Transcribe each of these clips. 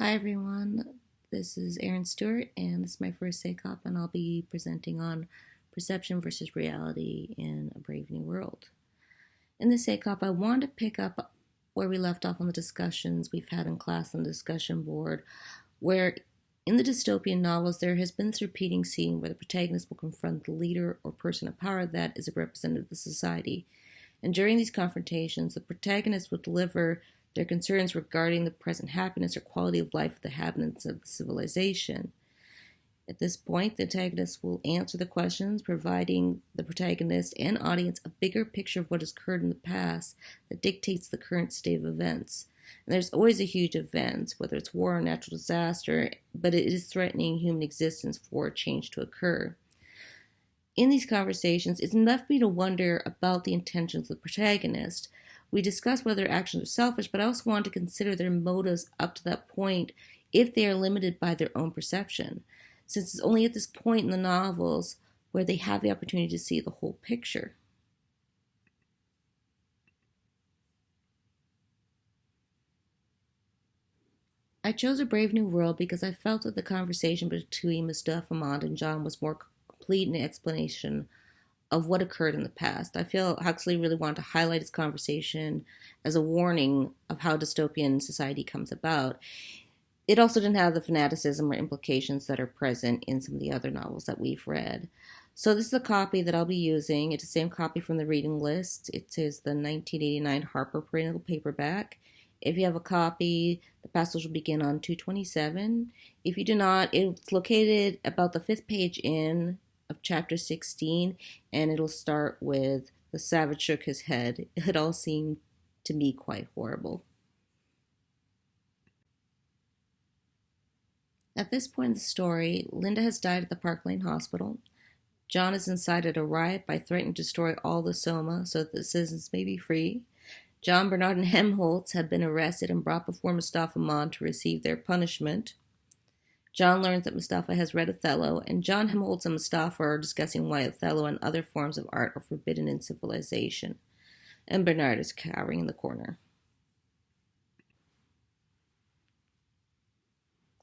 Hi everyone, this is Stuart, and this is my first SAoCP, and I'll be presenting on perception versus reality in a Brave New World. In this SAoCP, I want to pick up where we left off on the discussions we've had in class on the discussion board, where in the dystopian novels there has been this repeating scene where the protagonist will confront the leader or person of power that is a representative of the society. And during these confrontations, the protagonist will deliver their concerns regarding the present happiness or quality of life of the inhabitants of the civilization. At this point, the antagonist will answer the questions, providing the protagonist and audience a bigger picture of what has occurred in the past that dictates the current state of events. And there's always a huge event, whether it's war or natural disaster, but it is threatening human existence for a change to occur. In these conversations, it's left me to wonder about the intentions of the protagonist. We discuss whether their actions are selfish, but I also want to consider their motives up to that point if they are limited by their own perception, since it's only at this point in the novels where they have the opportunity to see the whole picture. I chose A Brave New World because I felt that the conversation between Mustafa, Mond, and John was more complete in the explanation of what occurred in the past. I feel Huxley really wanted to highlight his conversation as a warning of how dystopian society comes about. It also didn't have the fanaticism or implications that are present in some of the other novels that we've read. So this is a copy that I'll be using. It's the same copy from the reading list. It is the 1989 Harper Perennial Paperback. If you have a copy, the passage will begin on 227. If you do not, it's located about the 5th page in of chapter 16, and it'll start with the savage shook his head. It all seemed to me quite horrible. At this point in the story, Linda has died at the Park Lane Hospital. John has incited a riot by threatening to destroy all the Soma so that the citizens may be free. John, Bernard, and Helmholtz have been arrested and brought before Mustafa Mond to receive their punishment. John learns that Mustafa has read Othello, and John, Helmholtz, and Mustafa are discussing why Othello and other forms of art are forbidden in civilization. And Bernard is cowering in the corner.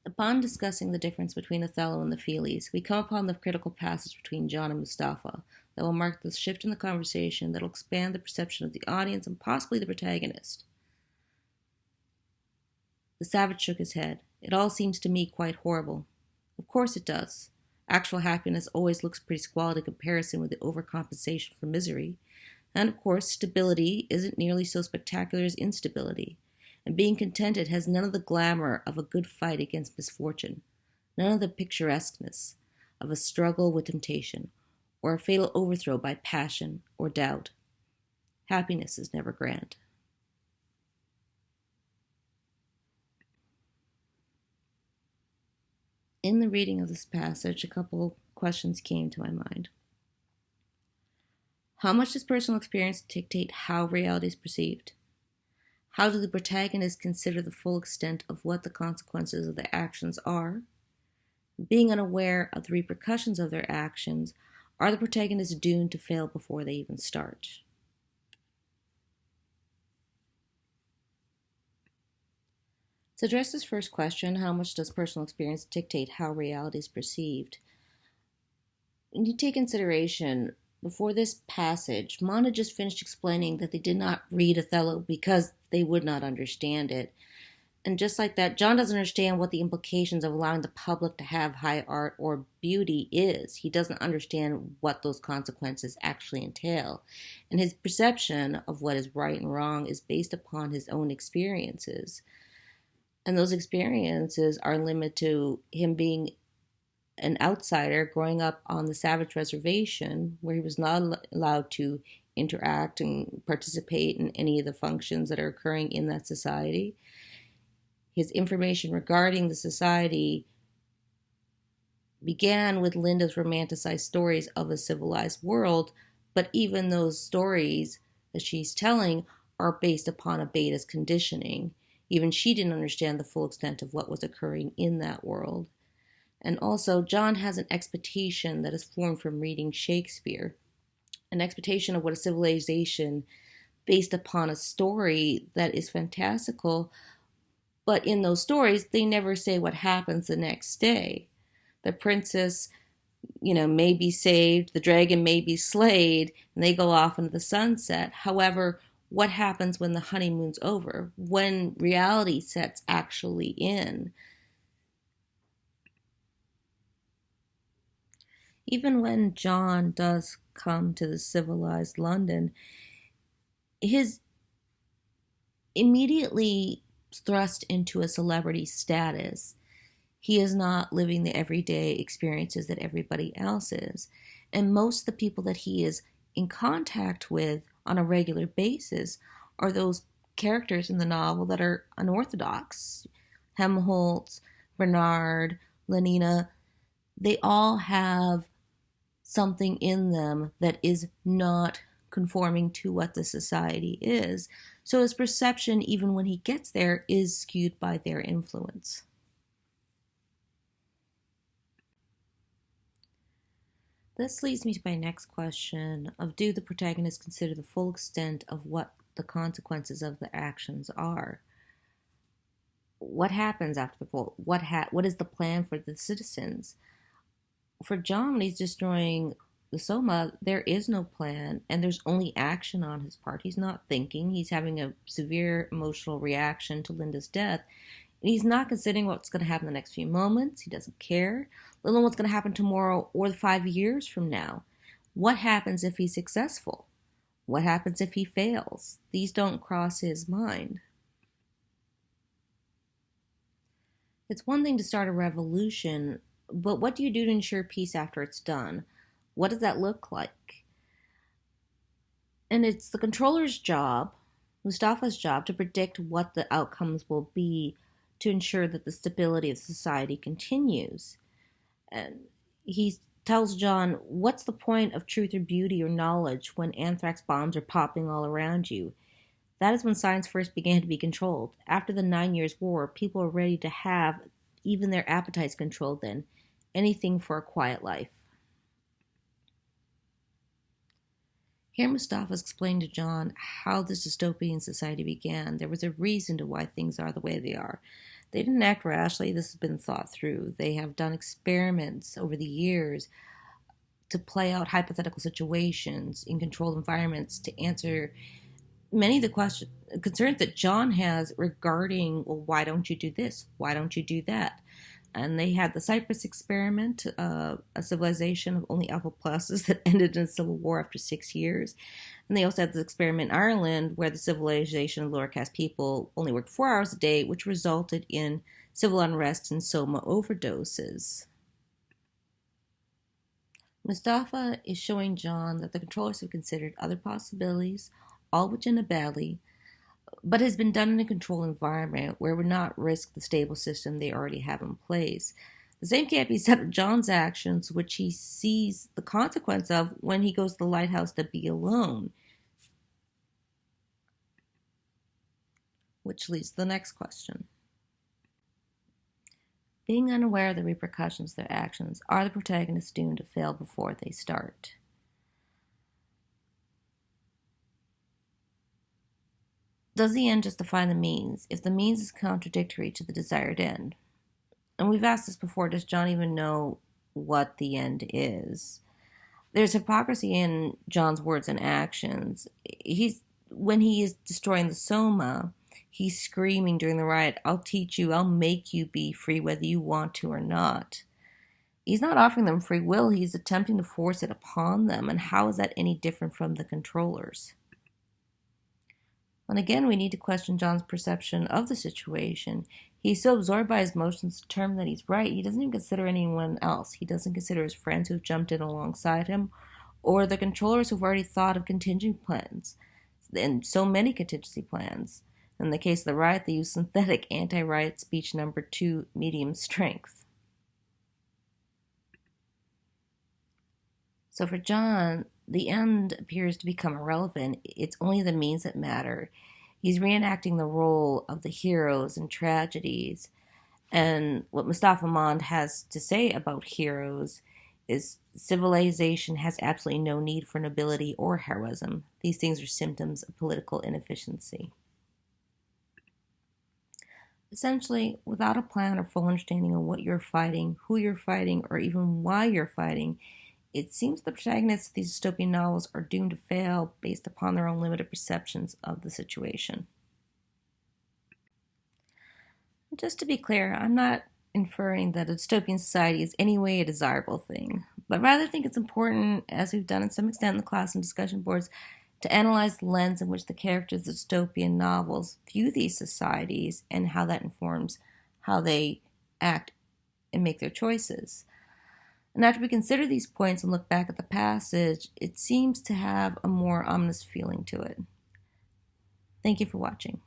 Upon discussing the difference between Othello and the Feelies, we come upon the critical passage between John and Mustafa that will mark the shift in the conversation that will expand the perception of the audience and possibly the protagonist. The savage shook his head. It all seems to me quite horrible. Of course it does. Actual happiness always looks pretty squalid in comparison with the overcompensation for misery. And of course, stability isn't nearly so spectacular as instability. And being contented has none of the glamour of a good fight against misfortune, none of the picturesqueness of a struggle with temptation, or a fatal overthrow by passion or doubt. Happiness is never grand. In the reading of this passage, a couple questions came to my mind. How much does personal experience dictate how reality is perceived? How do the protagonists consider the full extent of what the consequences of their actions are? Being unaware of the repercussions of their actions, are the protagonists doomed to fail before they even start? To address this first question, how much does personal experience dictate how reality is perceived? When you take consideration, before this passage, Mond had just finished explaining that they did not read Othello because they would not understand it. And just like that, John doesn't understand what the implications of allowing the public to have high art or beauty is. He doesn't understand what those consequences actually entail. And his perception of what is right and wrong is based upon his own experiences. And those experiences are limited to him being an outsider growing up on the savage reservation where he was not allowed to interact and participate in any of the functions that are occurring in that society. His information regarding the society began with Linda's romanticized stories of a civilized world, but even those stories that she's telling are based upon a beta's conditioning. Even she didn't understand the full extent of what was occurring in that world. And also, John has an expectation that is formed from reading Shakespeare, an expectation of what a civilization based upon a story that is fantastical, But in those stories, they never say what happens the next day. The princess, may be saved, the dragon may be slayed, and they go off into the sunset. However, what happens when the honeymoon's over? When reality sets actually in? Even when John does come to the civilized London, his immediately thrust into a celebrity status. He is not living the everyday experiences that everybody else is. And most of the people that he is in contact with on a regular basis are those characters in the novel that are unorthodox. Helmholtz, Bernard, Lenina, they all have something in them that is not conforming to what the society is. So his perception, even when he gets there, is skewed by their influence. This leads me to my next question of, do the protagonists consider the full extent of what the consequences of the actions are? What happens after the vote? What is the plan for the citizens? For John, when he's destroying the Soma, there is no plan and there's only action on his part. He's not thinking. He's having a severe emotional reaction to Linda's death. And he's not considering what's going to happen in the next few moments. He doesn't care. Let alone what's going to happen tomorrow or 5 years from now. What happens if he's successful? What happens if he fails? These don't cross his mind. It's one thing to start a revolution, but what do you do to ensure peace after it's done? What does that look like? And it's the controller's job, Mustafa's job, to predict what the outcomes will be to ensure that the stability of society continues. And he tells John, what's the point of truth or beauty or knowledge when anthrax bombs are popping all around you? That is when science first began to be controlled. After the 9 Years' War, people were ready to have even their appetites controlled then. Anything for a quiet life. Here Mustafa explained to John how this dystopian society began. There was a reason to why things are the way they are. They didn't act rashly. This has been thought through. They have done experiments over the years to play out hypothetical situations in controlled environments to answer many of the concerns that John has regarding, well, why don't you do this? Why don't you do that? And they had the Cyprus experiment, a civilization of only alpha pluses that ended in a civil war after 6 years. And they also had the experiment in Ireland where the civilization of lower caste people only worked 4 hours a day, which resulted in civil unrest and soma overdoses. Mustafa is showing John that the controllers have considered other possibilities, all which end badly, but has been done in a controlled environment where it would not risk the stable system they already have in place. The same can't be said of John's actions, which he sees the consequence of when he goes to the lighthouse to be alone. Which leads to the next question. Being unaware of the repercussions of their actions, are the protagonists doomed to fail before they start? Does the end justify the means if the means is contradictory to the desired end? And we've asked this before, does John even know what the end is? There's hypocrisy in John's words and actions. When he is destroying the Soma, he's screaming during the riot, I'll teach you, I'll make you be free whether you want to or not. He's not offering them free will, he's attempting to force it upon them. And how is that any different from the controllers? And again, we need to question John's perception of the situation. He's so absorbed by his emotions to determine that he's right, he doesn't even consider anyone else. He doesn't consider his friends who've jumped in alongside him, or the controllers who've already thought of contingency plans, and so many contingency plans. In the case of the riot, they use synthetic anti-riot speech number 2, medium strength. So for John, the end appears to become irrelevant. It's only the means that matter. He's reenacting the role of the heroes in tragedies. And what Mustafa Mond has to say about heroes is civilization has absolutely no need for nobility or heroism. These things are symptoms of political inefficiency. Essentially, without a plan or full understanding of what you're fighting, who you're fighting, or even why you're fighting, it seems the protagonists of these dystopian novels are doomed to fail based upon their own limited perceptions of the situation. Just to be clear, I'm not inferring that a dystopian society is any way a desirable thing, but rather think it's important, as we've done in some extent in the class and discussion boards, to analyze the lens in which the characters of dystopian novels view these societies and how that informs how they act and make their choices. And after we consider these points and look back at the passage, it seems to have a more ominous feeling to it. Thank you for watching.